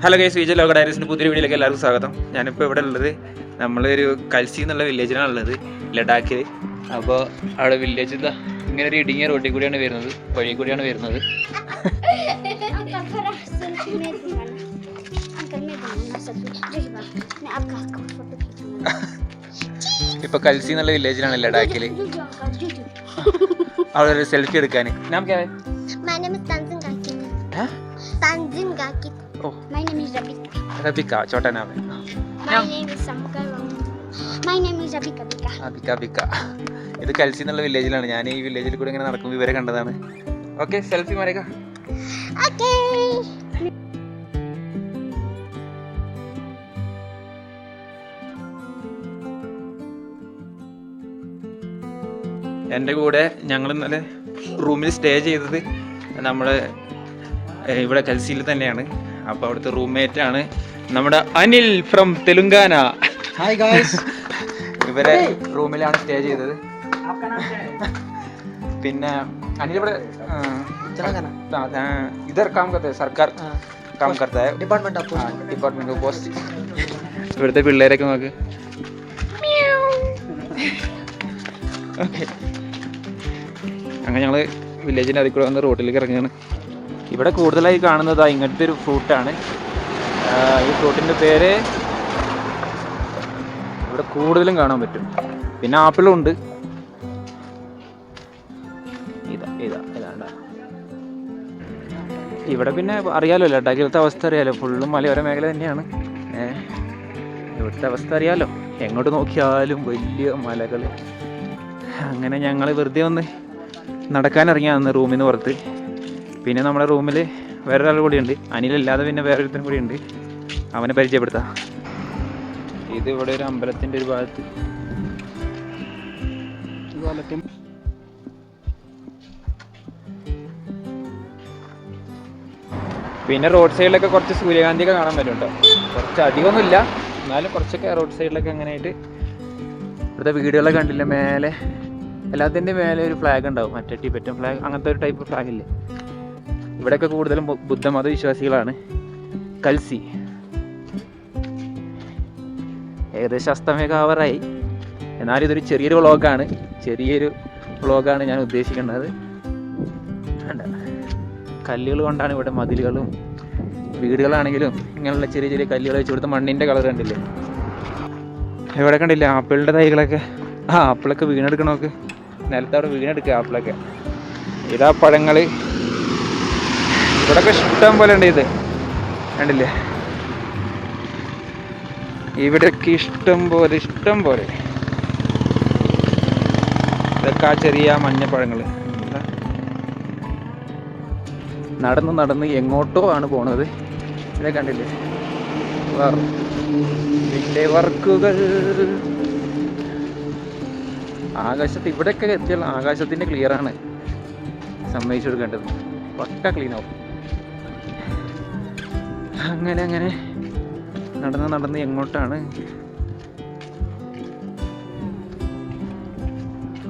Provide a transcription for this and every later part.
Hello guys, Vijay ലോക ഡയറീസിൻ്റെ പുതിയൊരു വീഡിയോയിലേക്ക് എല്ലാവർക്കും സ്വാഗതം. ഞാനിപ്പോൾ ഇവിടെ ഉള്ളത് നമ്മളൊരു കൽസി എന്നുള്ള വില്ലേജിലാണ് ഉള്ളത്, ലഡാക്കിൽ. അപ്പോൾ അവിടെ വില്ലേജ് ഇതാ ഇങ്ങനെ ഒരു ഇടുങ്ങിയ റോഡിൽ കൂടിയാണ് വരുന്നത്, വഴി കൂടിയാണ് വരുന്നത്. ഇപ്പോൾ കൽസി എന്നുള്ള വില്ലേജിലാണ് ലഡാക്കിൽ. അവിടെ ഒരു സെൽഫി എടുക്കാൻ. Oh. My name is Rabika. Rabika, छोटा नाम है. My name is Samkar. My name is Rabika. Rabika. ഇത് കൽസി എന്നുള്ള വില്ലേജിലാണ്. ഞാൻ ഈ വില്ലേജിൽ കൂടെ ഇങ്ങനെ നടക്കുമ്പോൾ ഇവരെ കണ്ടതാണ്. ഓക്കെ, സെൽഫി മാരേക്ക. Okay. എൻ്റെ കൂടെ ഞങ്ങൾ ഇന്നലെ റൂമിൽ സ്റ്റേ ചെയ്തത് നമ്മൾ ഇവിടെ കൽസിയിൽ തന്നെയാണ്. അപ്പോൾ അവിടുത്തെ റൂംമേറ്റ് ആണ് നമ്മുടെ Anil from Telangana. Hi guys. ഇവരെ റൂമിലാണ് സ്റ്റേ ചെയ്തത്. പിന്നെ അനിൽ ഇവിടെ ഇധർ കാം കർത്ത സർക്കാർ കാം കർത്ത ഡിപ്പാർട്ട്മെന്റ് പോസ്റ്റ്. ഇവിടുത്തെ പിള്ളേരൊക്കെ നോക്ക്. ഓക്കെ, അങ്ങനെ ഞങ്ങൾ വില്ലേജിൻ്റെ അതിൽ കൂടെ വന്ന് റോഡിലേക്ക് ഇറങ്ങുകയാണ്. ഇവിടെ കൂടുതലായി കാണുന്നത് ഇങ്ങനത്തെ ഒരു ഫ്രൂട്ടാണ്. ഈ ഫ്രൂട്ടിൻ്റെ പേര് ഇവിടെ കൂടുതലും കാണാൻ പറ്റും. പിന്നെ ആപ്പിളും ഉണ്ട്. ഇതാണ്ട ഇവിടെ പിന്നെ അറിയാലോ, ലഡാക്കിലത്തെ അവസ്ഥ അറിയാലോ, ഫുള്ളും മലയോര മേഖല തന്നെയാണ്. ഇവിടുത്തെ അവസ്ഥ അറിയാലോ, എങ്ങോട്ട് നോക്കിയാലും വലിയ മലകൾ. അങ്ങനെ ഞങ്ങൾ വെറുതെ ഒന്ന് നടക്കാനിറങ്ങിയാണ് റൂമിൽ നിന്ന് പുറത്ത്. പിന്നെ നമ്മുടെ റൂമിൽ വേറൊരാൾ കൂടിയുണ്ട്, അനിലല്ലാതെ പിന്നെ വേറൊരുത്തനും കൂടിയുണ്ട്. അവനെ പരിചയപ്പെടുത്താം. ഇത് ഇവിടെ ഒരു അമ്പലത്തിൻ്റെ ഒരു ഭാഗത്ത്. പിന്നെ റോഡ് സൈഡിലൊക്കെ കുറച്ച് സൂര്യകാന്തിയൊക്കെ കാണാൻ പറ്റും കേട്ടോ. കുറച്ച് അധികമൊന്നുമില്ല, എന്നാലും കുറച്ചൊക്കെ റോഡ് സൈഡിലൊക്കെ അങ്ങനെ ആയിട്ട്. ഇവിടുത്തെ വീടുകളൊക്കെ കണ്ടില്ല, മേലെ എല്ലാത്തിൻ്റെ മേലെ ഒരു ഫ്ലാഗ് ഉണ്ടാവും, മറ്റേ ടിബറ്റൻ ഫ്ലാഗ്, അങ്ങനത്തെ ഒരു ടൈപ്പ് ഫ്ലാഗ് ഇല്ലേ. ഇവിടെയൊക്കെ കൂടുതലും ബുദ്ധമത വിശ്വാസികളാണ്. കൽസി ഏകദേശം അസ്തമയൊക്കെ ആവാറായി. എന്നാലും ഇതൊരു ചെറിയൊരു വ്ളോഗാണ് ഞാൻ ഉദ്ദേശിക്കുന്നത്. കല്ലുകൾ കൊണ്ടാണ് ഇവിടെ മതിലുകളും വീടുകളാണെങ്കിലും ഇങ്ങനെയുള്ള ചെറിയ ചെറിയ കല്ലുകൾ വെച്ച് ഇവിടുത്തെ മണ്ണിൻ്റെ കളർ കണ്ടില്ലേ. ഇവിടെ കണ്ടില്ലേ ആപ്പിളിൻ്റെ തൈകളൊക്കെ. ആപ്പിളൊക്കെ വീണെടുക്കണമൊക്കെ, നിലത്തവിടെ വീണെടുക്കുക ആപ്പിളൊക്കെ. ഇതാ പഴങ്ങൾ. ഇവിടെയൊക്കെ ഇഷ്ടം പോലെ ഉണ്ട്. ഇത് കണ്ടില്ലേ, ഇവിടെയൊക്കെ ഇഷ്ടം പോലെ ഇതൊക്കെ ആ ചെറിയ മഞ്ഞപ്പഴങ്ങൾ. നടന്ന് എങ്ങോട്ടോ ആണ് പോണത്. ഇതൊക്കെ കണ്ടില്ലേ, ഇതിൻ്റെ വർക്കുകൾ. ആകാശത്ത് ഇവിടെയൊക്കെ എത്തിയുള്ള ആകാശത്തിൻ്റെ ക്ലിയറാണ്, സമ്മതിച്ചു കൊടുക്കേണ്ടത്. പക്ക ക്ലീനാവും. അങ്ങനെ നടന്ന് എങ്ങോട്ടാണ്.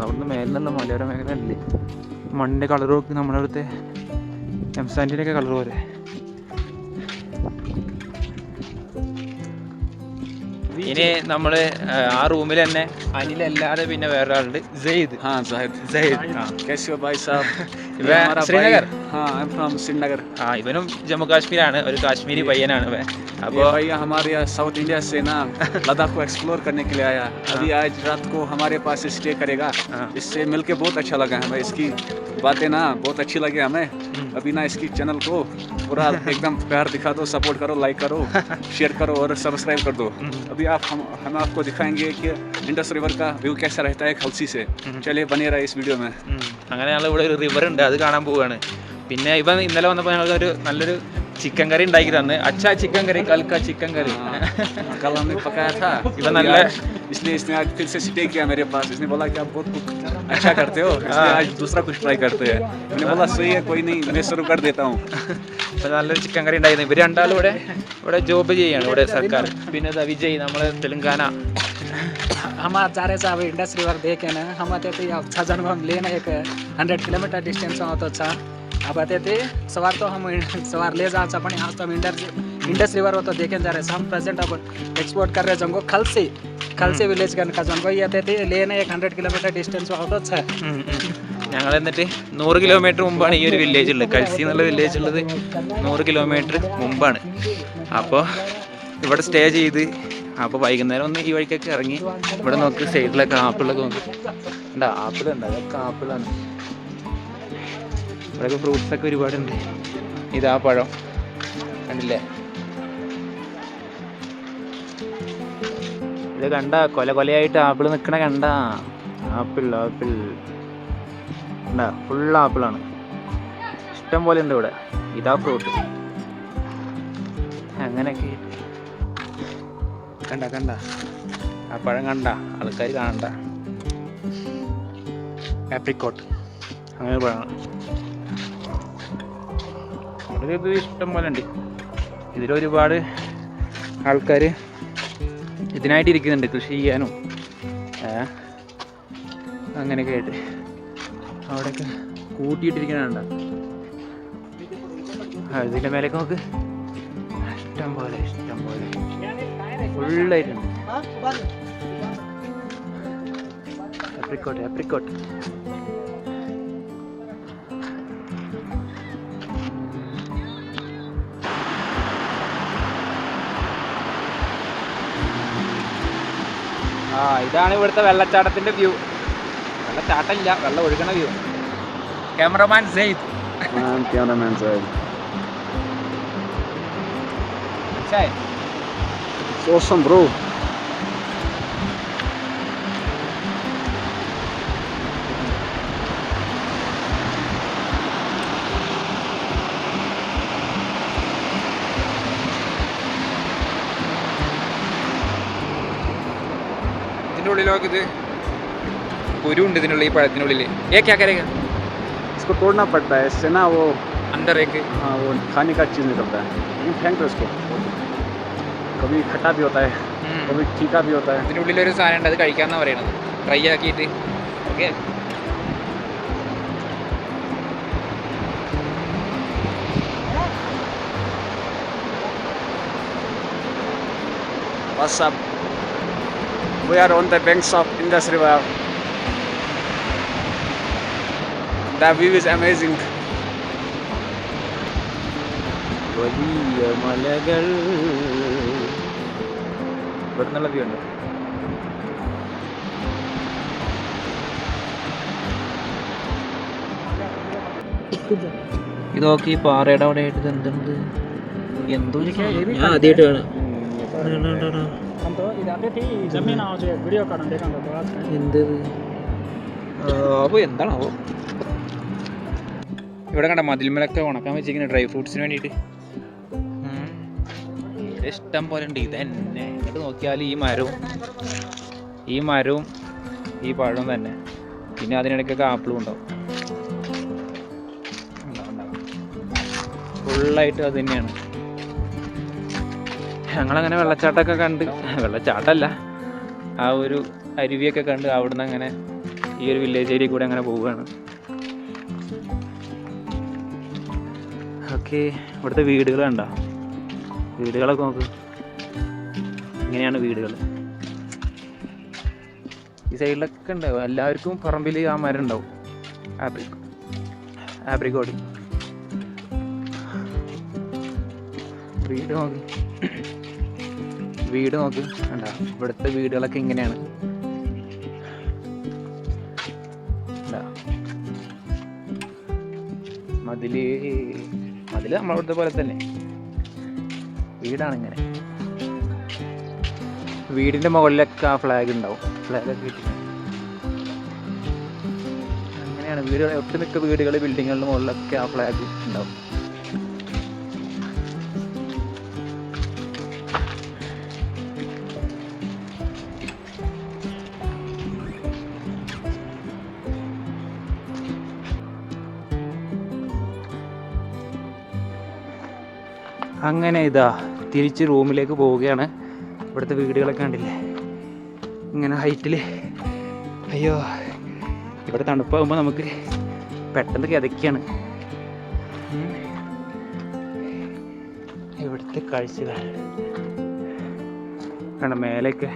അവിടുന്ന് മേലിലുള്ള മലയോര മേഖല അല്ലേ, മണ്ണിൻ്റെ കളറൊക്കെ നമ്മുടെ അവിടുത്തെ എംസാൻഡിൻ്റെ ഒക്കെ കളർ പോലെ. ഇനി നമ്മൾ ആ റൂമിൽ തന്നെ അനിലല്ലാതെ പിന്നെ വേറൊരാളുണ്ട്, സെയ്ദ്. ശ്രീനഗർ. ഇവനും ജമ്മു കാശ്മീരാണ്, ഒരു കാശ്മീരി പയ്യനാണ്. അപ്പോൾ भैया हमारे साउथ इंडिया से ना लद्दाख को एक्सप्लोर करने के लिए आया. अभी आज रात को हमारे पास स्टे करेगा. इससे मिलके बहुत अच्छा लगा हमें. इसकी बातें ना बहुत अच्छी लगी हमें. अभी ना इसकी चैनल को पूरा एकदम प्यार दिखा दो, सपोर्ट करो, लाइक करो, शेयर करो और सब्सक्राइब कर दो. अभी हम आपको दिखाएंगे कि इंडस रिवर का व्यू कैसा रहता है खलसी से. चलिए बने रहे इस वीडियो में. അങ്ങനെ ഞങ്ങൾ ഇവിടെ ഒരു റിവർ ഉണ്ട്, അത് കാണാൻ പോവുകയാണ്. പിന്നെ ഇവൻ ഇന്നലെ വന്നപ്പോൾ ഞങ്ങൾക്ക് ഒരു നല്ലൊരു ചിക്കൻ കറി ഉണ്ടാക്കി തന്ന്. അച്ഛാ ചിക്കൻ കറി, കൽക്ക ചിക്കൻ കറി. कल हमने पकाया था. इवन നല്ല इसलिए इसने आज फिर से स्टे किया मेरे पास. इसने बोला कि आप बहुत अच्छा करते हो, इसलिए आज दूसरा कुछ ट्राई करते हैं. मैंने बोला सही है, कोई नहीं, मैं शुरू कर देता हूँ. അപ്പോൾ നല്ലൊരു ചിക്കൻ കറി ഉണ്ടായിരുന്നു. ഇവർ രണ്ടാളും ഇവിടെ ജോബ് ചെയ്യാണ്, ഇവിടെ സർക്കാർ. പിന്നെ വിജയ്, നമ്മളെ തെലുങ്കാന. हम आज जा रहे छ अब इंडस रिवर देखेन. हम त्यति 6 जन हम लेन एक 100 किलोमीटर डिस्टेन्स आउँछ छ. अब त्यति सवार त हम सवार ले जान्छ पनि आज त इंडस रिवर हो तो देखे जा रहे हम प्रेजेंट अब एक्सपोर्ट कर रहे जंगो खलसे विलेज का जंगो ये थे लेना 100 किलोमीटर डिस्टेंस हो अच्छा ഞങ്ങൾ എന്നിട്ട് 100 കിലോമീറ്റർ മുമ്പാണ് ഈ ഒരു വില്ലേജ് ഉള്ളത്. കൽസി എന്നുള്ള വില്ലേജ് ഉള്ളത് 100 കിലോമീറ്റർ മുമ്പാണ്. അപ്പോൾ ഇവിടെ സ്റ്റേ ചെയ്ത് അപ്പോൾ വൈകുന്നേരം ഒന്ന് ഈ വഴിക്കൊക്കെ ഇറങ്ങി ഇവിടെ നോക്ക് സൈഡിലൊക്കെ ആപ്പിളൊക്കെ നോക്ക് ഉണ്ടാ ആപ്പിൾ ഉണ്ട് അതൊക്കെ ആപ്പിളാണ്. ഇവിടെയൊക്കെ ഫ്രൂട്ട്സൊക്കെ ഒരുപാടുണ്ട്. ഇതാ പഴം കണ്ടില്ലേ, ഇത് കണ്ട കൊലയായിട്ട് ആപ്പിൾ നിൽക്കണ കണ്ട ആപ്പിൾ കണ്ട ഫുൾ ആപ്പിളാണ്, ഇഷ്ടം പോലെ ഉണ്ട് ഇവിടെ. ഇതാ ഫ്രൂട്ട് അങ്ങനെയൊക്കെ കണ്ട ആ പഴം കണ്ട ആൾക്കാർ കാണണ്ട. ആപ്രിക്കോട്ട് അങ്ങനെ പഴമാണ് ഇത് ഇഷ്ടം പോലെ ഉണ്ട്. ഇതിലൊരുപാട് ആൾക്കാർ ഇതിനായിട്ട് ഇരിക്കുന്നുണ്ട്, കൃഷി ചെയ്യാനും അങ്ങനെയൊക്കെ ആയിട്ട്. അവിടെയൊക്കെ കൂട്ടിയിട്ടിരിക്കണുണ്ട. ഇതിൻ്റെ മേലേക്ക് നോക്ക് ഇഷ്ടം പോലെ ഫുള്ളായിട്ടുണ്ട്. ആപ്രിക്കോട്ട് ഇതാണ് ഇവിടുത്തെ വെള്ളച്ചാട്ടത്തിന്റെ വ്യൂ. വെള്ളച്ചാട്ടമില്ല, വെള്ളം ഒഴുകണ view. Cameraman Syed. Awesome, bro. ഇതിൻ്റെ ഉള്ളിലൊക്കെ ഇത് കുരുണ്ട് ഇതിനുള്ള ഈ പഴത്തിനുള്ളിൽ. क्या करेगा? इसको तोड़ना पड़ता है, इससे ना वो अंदर एक हाँ वो खाने का चीज़ निकलता है. लेकिन फेंक दो इसको. कभी खट्टा भी होता है, कभी तीखा भी होता है. ഇതിനുള്ളിലൊരു സാധനം ഉണ്ട്, അത് കഴിക്കാമെന്നാണ് പറയണത്. ട്രൈ ആക്കിയിട്ട് okay. What's up? We are on the banks of Indus River. The view is amazing. വലിയ മലകൾ ഇവിടെ നിന്നുള്ള വ്യൂ ഉണ്ട്. ഇതൊക്കെ ഈ പാറയുടെ അവിടെ ആയിട്ട് എന്തുണ്ട്, എന്തോ ഞാൻ ആദ്യമായിട്ട് കാണാം. എന്തത് അപ്പോൾ എന്താണാവോ ഇവിടെ കണ്ട മതിൽമലൊക്കെ ഉണക്കാൻ വെച്ചിരിക്കുന്ന ഡ്രൈ ഫ്രൂട്ട്സിന് വേണ്ടിയിട്ട് ഇഷ്ടം പോലെ ഉണ്ട്. ഇത് തന്നെ ഇങ്ങോട്ട് നോക്കിയാൽ ഈ മരവും ഈ പഴവും തന്നെ, പിന്നെ അതിനിടയ്ക്കൊക്കെ ആപ്പിളും ഉണ്ടാവും. ഫുള്ളായിട്ട് അത് തന്നെയാണ്. ഞങ്ങളങ്ങനെ വെള്ളച്ചാട്ടമൊക്കെ കണ്ട്, വെള്ളച്ചാട്ടമല്ല ആ ഒരു അരുവിയൊക്കെ കണ്ട് അവിടുന്ന് അങ്ങനെ ഈ ഒരു വില്ലേജ് ഏരിയ കൂടെ അങ്ങനെ പോവുകയാണ്. ഓക്കെ, ഇവിടുത്തെ വീടുകൾ കണ്ടോ, വീടുകളൊക്കെ നോക്ക്, ഇങ്ങനെയാണ് വീടുകൾ. ഈ സൈഡിലൊക്കെ ഉണ്ടാവും, എല്ലാവർക്കും പറമ്പിൽ ആ മരം ഉണ്ടാവും, ആപ്രിക്കോട്ട്. വീട് നോക്ക് കണ്ടോ, ഇവിടുത്തെ വീടുകളൊക്കെ ഇങ്ങനെയാണ്. മതില് നമ്മളിവിടുത്തെ പോലെ തന്നെ വീടാണ് ഇങ്ങനെ. വീടിൻ്റെ മുകളിലൊക്കെ ആ ഫ്ലാഗ് ഉണ്ടാവും, ഫ്ലാഗൊക്കെ കിട്ടി അങ്ങനെയാണ് വീടുകൾ. ഒട്ടുമിക്ക വീടുകൾ ബിൽഡിങ്ങുകളുടെ മുകളിലൊക്കെ ആ ഫ്ലാഗ് ഉണ്ടാവും. അങ്ങനെ ഇതാ തിരിച്ച് റൂമിലേക്ക് പോവുകയാണ്. ഇവിടുത്തെ വീടുകളൊക്കെ കണ്ടില്ലേ ഇങ്ങനെ ഹൈറ്റിൽ. അയ്യോ, ഇവിടെ തണുപ്പാകുമ്പോൾ നമുക്ക് പെട്ടെന്ന് കിതയ്ക്കാണ്. ഇവിടുത്തെ ഇവിടുത്തെ കാഴ്ചകൾ കണ്ട, മേലെയൊക്കെ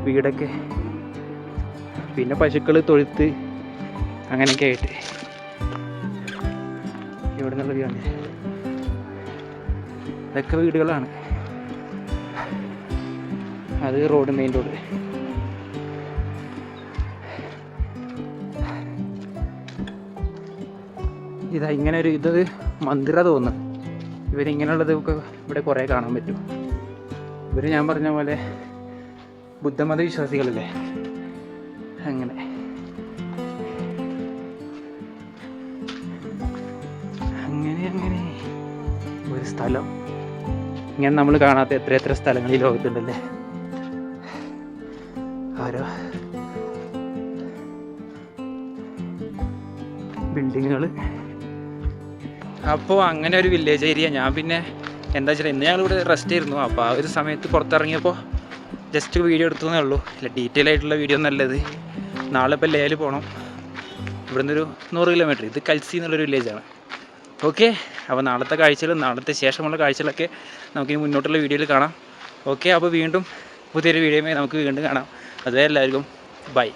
വീടൊക്കെ, പിന്നെ പശുക്കൾ, തൊഴുത്ത്, അങ്ങനെയൊക്കെ ആയിട്ട്. ഇവിടെ നിന്നുള്ള വ്യൂ ആണ്. ഇതൊക്കെ വീടുകളാണ്. അത് റോഡ്, മെയിൻ റോഡ്. ഇതാ ഇങ്ങനെ ഒരു ഇത് മന്ദിര തോന്നുന്നു. ഇവരിങ്ങനെയുള്ളത് ഇവിടെ കുറേ കാണാൻ പറ്റും. ഇവർ ഞാൻ പറഞ്ഞ പോലെ ബുദ്ധമത വിശ്വാസികളല്ലേ, അങ്ങനെ. അങ്ങനെ ഒരു സ്ഥലം. ഇങ്ങനെ നമ്മൾ കാണാത്ത എത്ര സ്ഥലങ്ങൾ ഈ ലോകത്തുണ്ടല്ലേ. ഓരോ ബിൽഡിങ്ങുകൾ. അപ്പോൾ അങ്ങനെ ഒരു വില്ലേജ് ഏരിയ. ഞാൻ പിന്നെ എന്താ വെച്ചാൽ ഇന്ന് ഞങ്ങളിവിടെ റെസ്റ്റ് ആയിരുന്നു. അപ്പോൾ ആ ഒരു സമയത്ത് പുറത്തിറങ്ങിയപ്പോൾ ജസ്റ്റ് വീഡിയോ എടുത്തതേ ഉള്ളൂ. അല്ല, ഡീറ്റെയിൽ ആയിട്ടുള്ള വീഡിയോ നല്ലത്. നാളെ ഇപ്പോൾ ലേയിൽ പോകണം. ഇവിടുന്ന് ഒരു 100 കിലോമീറ്റർ. ഇത് കൽസി എന്നുള്ളൊരു വില്ലേജാണ്. ഓക്കെ, അപ്പോൾ നാളത്തെ കാഴ്ചകളും നാളത്തെ ശേഷമുള്ള കാഴ്ചകളൊക്കെ നമുക്കിനി മുന്നോട്ടുള്ള വീഡിയോയിൽ കാണാം. ഓക്കെ, അപ്പോൾ വീണ്ടും പുതിയൊരു വീഡിയോയുമായി നമുക്ക് വീണ്ടും കാണാം. അതുവരെ എല്ലാവർക്കും ബൈ.